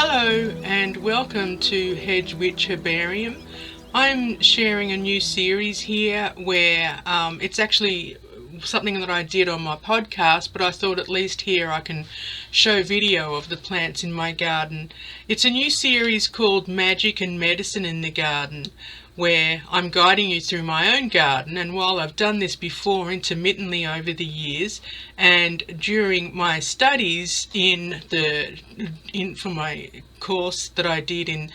Hello and welcome to Hedge Witch Herbarium. I'm sharing a new series here where it's actually something that I did on my podcast, but I thought at least here I can show video of the plants in my garden. It's a new series called Magic and Medicine in the Garden, where I'm guiding you through my own garden. And while I've done this before intermittently over the years and during my studies for my course that I did in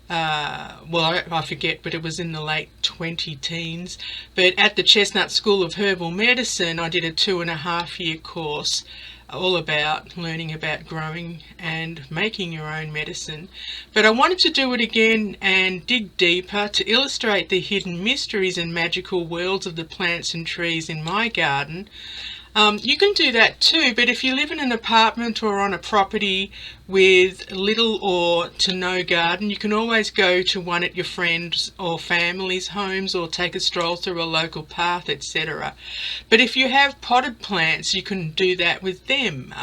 I forget, but it was in the late 20-teens. But at the Chestnut School of Herbal Medicine, I did a 2.5-year course all about learning about growing and making your own medicine. But I wanted to do it again and dig deeper to illustrate the hidden mysteries and magical worlds of the plants and trees in my garden. You can do that too, but if you live in an apartment or on a property with little or to no garden, you can always go to one at your friends' or family's homes or take a stroll through a local path, etc. But if you have potted plants, you can do that with them.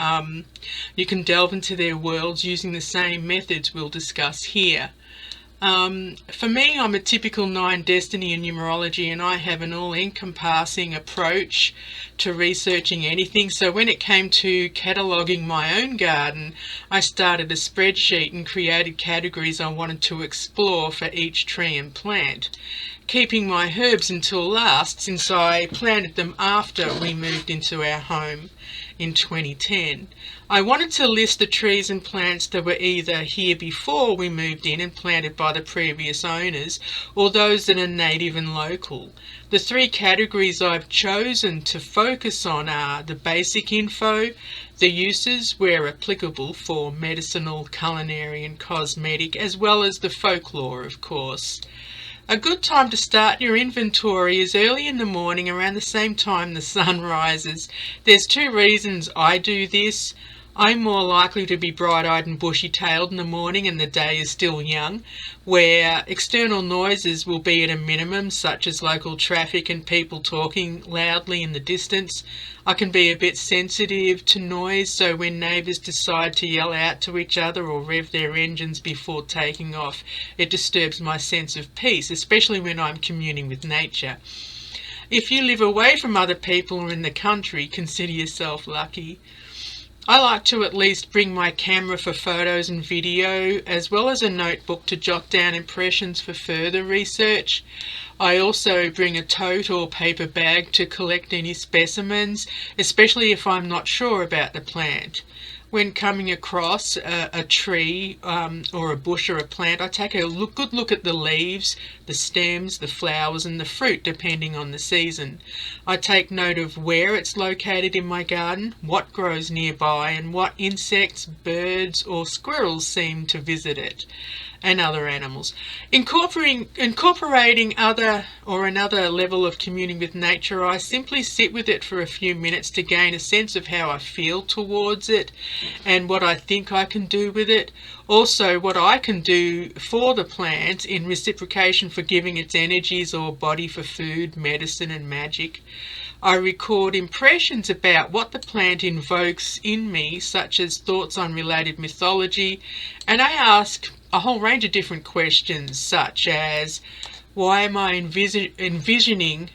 You can delve into their worlds using the same methods we'll discuss here. For me, I'm a typical 9 destiny in numerology, and I have an all-encompassing approach to researching anything. So when it came to cataloguing my own garden, I started a spreadsheet and created categories I wanted to explore for each tree and plant, keeping my herbs until last, since I planted them after we moved into our home in 2010. I wanted to list the trees and plants that were either here before we moved in and planted by the previous owners, or those that are native and local. The 3 categories I've chosen to focus on are the basic info, the uses where applicable for medicinal, culinary and cosmetic, as well as the folklore, of course. A good time to start your inventory is early in the morning, around the same time the sun rises. There's 2 reasons I do this. I'm more likely to be bright-eyed and bushy-tailed in the morning and the day is still young, where external noises will be at a minimum, such as local traffic and people talking loudly in the distance. I can be a bit sensitive to noise, so when neighbours decide to yell out to each other or rev their engines before taking off, it disturbs my sense of peace, especially when I'm communing with nature. If you live away from other people or in the country, consider yourself lucky. I like to at least bring my camera for photos and video, as well as a notebook to jot down impressions for further research. I also bring a tote or paper bag to collect any specimens, especially if I'm not sure about the plant. When coming across a tree or a bush or a plant, I take a good look at the leaves, the stems, the flowers and the fruit, depending on the season. I take note of where it's located in my garden, what grows nearby, and what insects, birds or squirrels seem to visit it, and other animals. Incorporating another level of communing with nature, I simply sit with it for a few minutes to gain a sense of how I feel towards it and what I think I can do with it. Also, what I can do for the plant in reciprocation for giving its energies or body for food, medicine and magic. I record impressions about what the plant invokes in me, such as thoughts on related mythology, and I ask a whole range of different questions, such as, why am I envisioning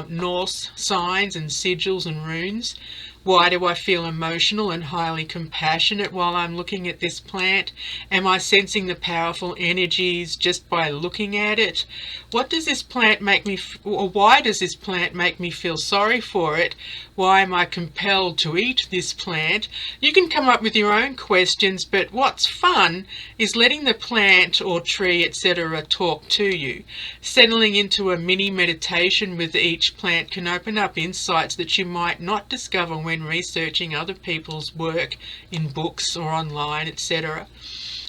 Norse signs and sigils and runes? Why do I feel emotional and highly compassionate while I'm looking at this plant? Am I sensing the powerful energies just by looking at it? What does this plant make me, or why does this plant make me feel sorry for it? Why am I compelled to eat this plant? You can come up with your own questions, but what's fun is letting the plant or tree, etc., talk to you. Settling into a mini meditation with each plant can open up insights that you might not discover when researching other people's work in books or online, etc.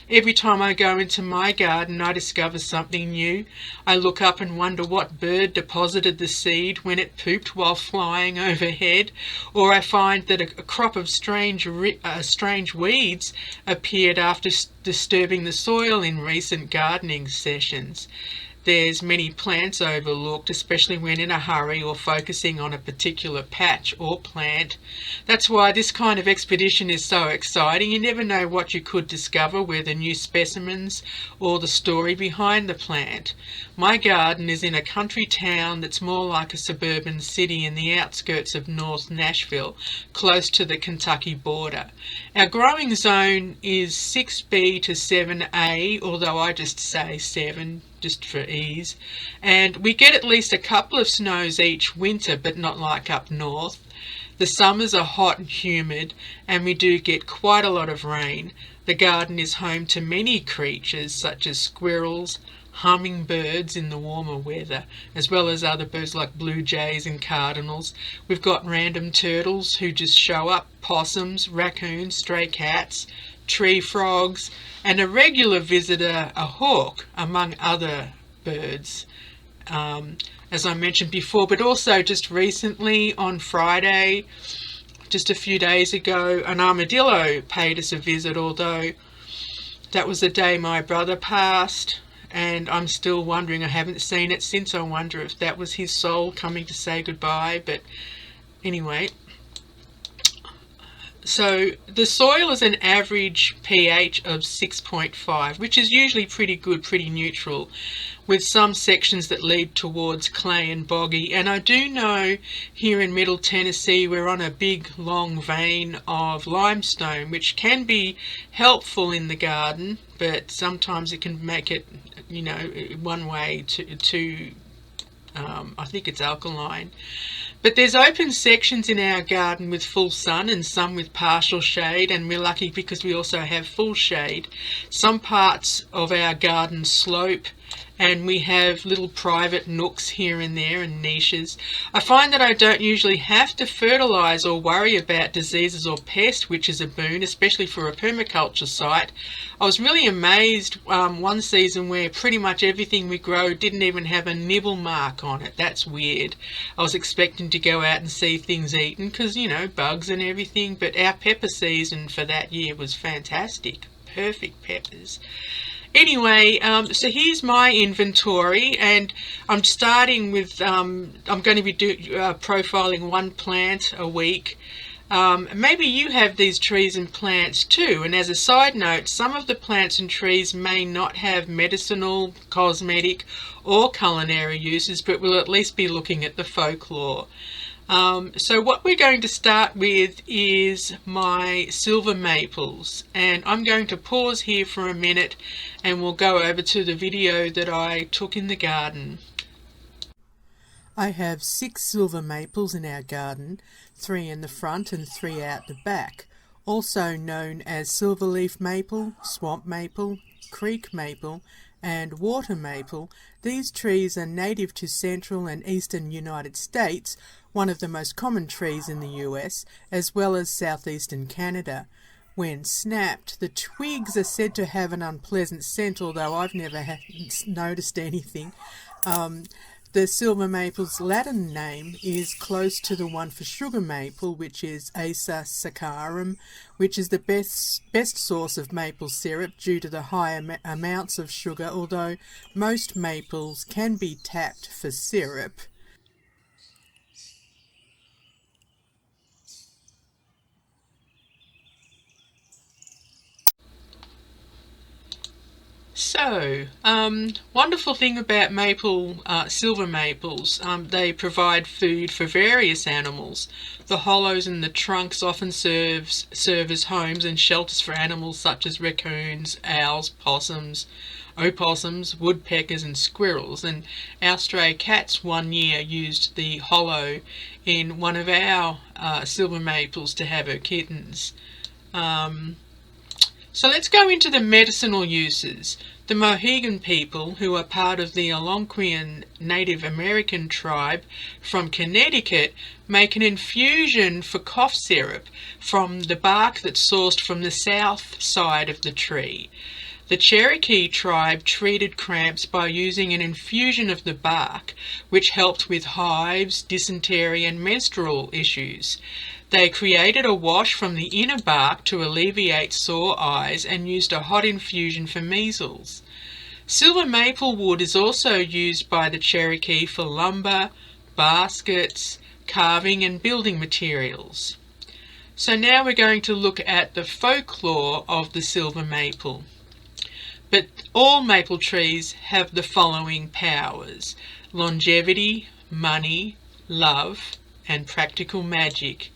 Every time I go into my garden, I discover something new. I look up and wonder what bird deposited the seed when it pooped while flying overhead, or I find that a crop of strange weeds appeared after disturbing the soil in recent gardening sessions. there's many plants overlooked, especially when in a hurry or focusing on a particular patch or plant. That's why this kind of expedition is so exciting. You never know what you could discover, whether new specimens or the story behind the plant. My garden is in a country town that's more like a suburban city in the outskirts of North Nashville, close to the Kentucky border. Our growing zone is 6B to 7A, although I just say 7 just for ease, and we get at least a couple of snows each winter, but not like up north. The summers are hot and humid, and we do get quite a lot of rain. The garden is home to many creatures such as squirrels, hummingbirds in the warmer weather, as well as other birds like blue jays and cardinals. We've got random turtles who just show up, possums, raccoons, stray cats, tree frogs, and a regular visitor, a hawk, among other birds, as I mentioned before. But also just recently on Friday, just a few days ago, an armadillo paid us a visit, although that was the day my brother passed, and I'm still wondering, I haven't seen it since. I wonder if that was his soul coming to say goodbye. But anyway, so the soil is an average pH of 6.5, which is usually pretty good, pretty neutral, with some sections that lead towards clay and boggy. And I do know here in Middle Tennessee we're on a big long vein of limestone, which can be helpful in the garden, but sometimes it can make it, you know, one way to I think it's alkaline. But there's open sections in our garden with full sun and some with partial shade, and we're lucky because we also have full shade. Some parts of our garden slope, and we have little private nooks here and there and niches. I find that I don't usually have to fertilise or worry about diseases or pests, which is a boon, especially for a permaculture site. I was really amazed one season where pretty much everything we grow didn't even have a nibble mark on it. That's weird. I was expecting to go out and see things eaten because, you know, bugs and everything, but our pepper season for that year was fantastic. Perfect peppers. Anyway, so here's my inventory, and I'm starting with, I'm going to be profiling one plant a week. Maybe you have these trees and plants too, and as a side note, some of the plants and trees may not have medicinal, cosmetic or culinary uses, but we'll at least be looking at the folklore. So what we're going to start with is my silver maples, and I'm going to pause here for a minute and we'll go over to the video that I took in the garden. I have 6 silver maples in our garden, 3 in the front and 3 out the back, also known as silverleaf maple, swamp maple, creek maple and water maple. These trees are native to central and eastern United States, one of the most common trees in the US, as well as southeastern Canada. When snapped, the twigs are said to have an unpleasant scent, although I've never noticed anything. The silver maple's Latin name is close to the one for sugar maple, which is Acer saccharum, which is the best source of maple syrup due to the high amounts of sugar, although most maples can be tapped for syrup. So, wonderful thing about silver maples, they provide food for various animals. The hollows in the trunks often serve as homes and shelters for animals such as raccoons, owls, possums, opossums, woodpeckers and squirrels. And our stray cats one year used the hollow in one of our silver maples to have her kittens. So let's go into the medicinal uses. The Mohegan people, who are part of the Algonquian Native American tribe from Connecticut, make an infusion for cough syrup from the bark that's sourced from the south side of the tree. The Cherokee tribe treated cramps by using an infusion of the bark, which helped with hives, dysentery and menstrual issues. They created a wash from the inner bark to alleviate sore eyes and used a hot infusion for measles. Silver maple wood is also used by the Cherokee for lumber, baskets, carving and building materials. So now we're going to look at the folklore of the silver maple. But all maple trees have the following powers: longevity, money, love, and practical magic.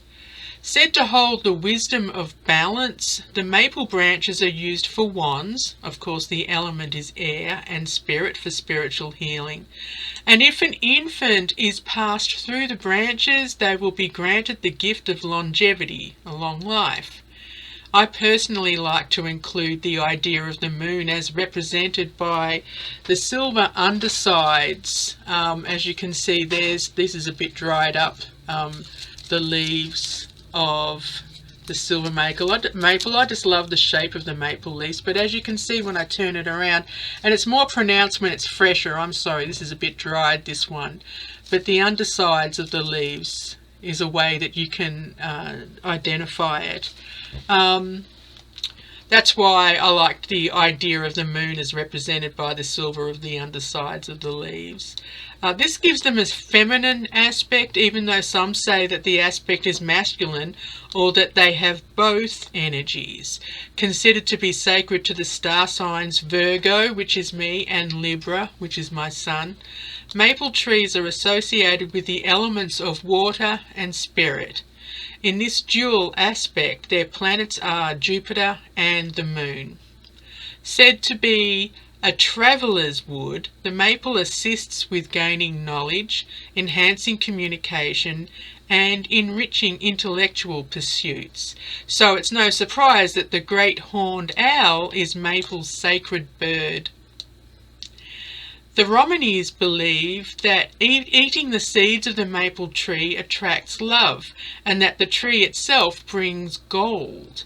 Said to hold the wisdom of balance, the maple branches are used for wands. Of course, the element is air, and spirit for spiritual healing. And if an infant is passed through the branches, they will be granted the gift of longevity, a long life. I personally like to include the idea of the moon as represented by the silver undersides. As you can see, this is a bit dried up, the leaves of the silver maple. I just love the shape of the maple leaves, but as you can see when I turn it around, and it's more pronounced when it's fresher. I'm sorry, this is a bit dried, this one, but the undersides of the leaves is a way that you can identify it. That's why I like the idea of the moon as represented by the silver of the undersides of the leaves. This gives them a feminine aspect, even though some say that the aspect is masculine, or that they have both energies. Considered to be sacred to the star signs Virgo, which is me, and Libra, which is my son. Maple trees are associated with the elements of water and spirit. In this dual aspect, their planets are Jupiter and the moon. Said to be a traveller's wood, the maple assists with gaining knowledge, enhancing communication, and enriching intellectual pursuits. So it's no surprise that the great horned owl is maple's sacred bird. The Romanies believe that eating the seeds of the maple tree attracts love, and that the tree itself brings gold.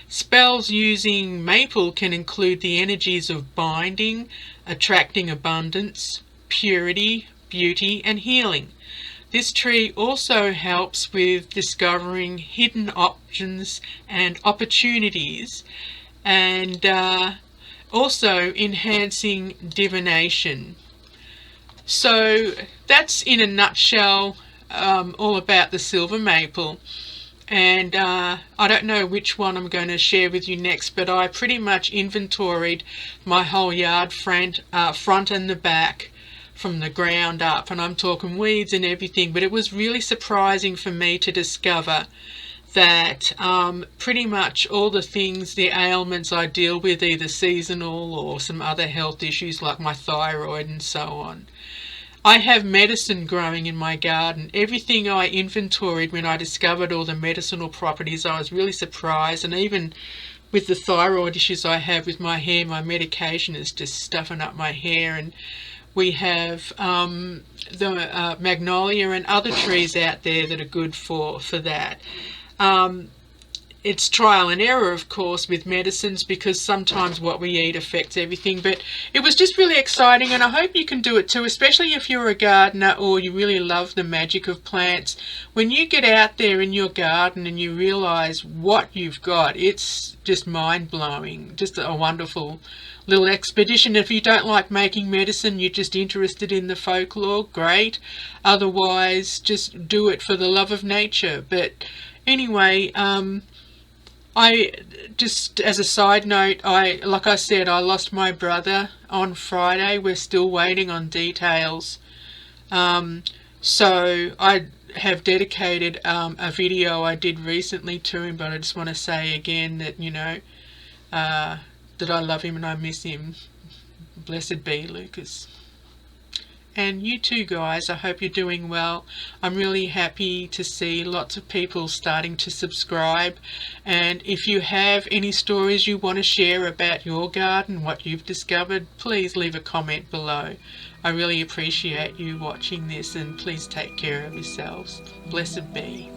Spells using maple can include the energies of binding, attracting abundance, purity, beauty, and healing. This tree also helps with discovering hidden options and opportunities, and also enhancing divination. So that's in a nutshell all about the silver maple. And I don't know which one I'm going to share with you next, but I pretty much inventoried my whole yard front and the back from the ground up, and I'm talking weeds and everything. But it was really surprising for me to discover that pretty much all the things, the ailments I deal with, either seasonal or some other health issues like my thyroid and so on, I have medicine growing in my garden. Everything I inventoried when I discovered all the medicinal properties, I was really surprised. And even with the thyroid issues I have with my hair, my medication is just stuffing up my hair. And we have the magnolia and other trees out there that are good for that. It's trial and error, of course, with medicines, because sometimes what we eat affects everything. But it was just really exciting, and I hope you can do it too, especially if you're a gardener or you really love the magic of plants. When you get out there in your garden and you realize what you've got, it's just mind-blowing. Just a wonderful little expedition. If you don't like making medicine, you're just interested in the folklore, great. Otherwise, just do it for the love of nature. But anyway, I just, as a side note, like I said, I lost my brother on Friday. We're still waiting on details. So I have dedicated a video I did recently to him, but I just want to say again that, you know, that I love him and I miss him. Blessed be Lucas. And you too, guys. I hope you're doing well. I'm really happy to see lots of people starting to subscribe. And if you have any stories you want to share about your garden, what you've discovered, please leave a comment below. I really appreciate you watching this, and please take care of yourselves. Blessed be.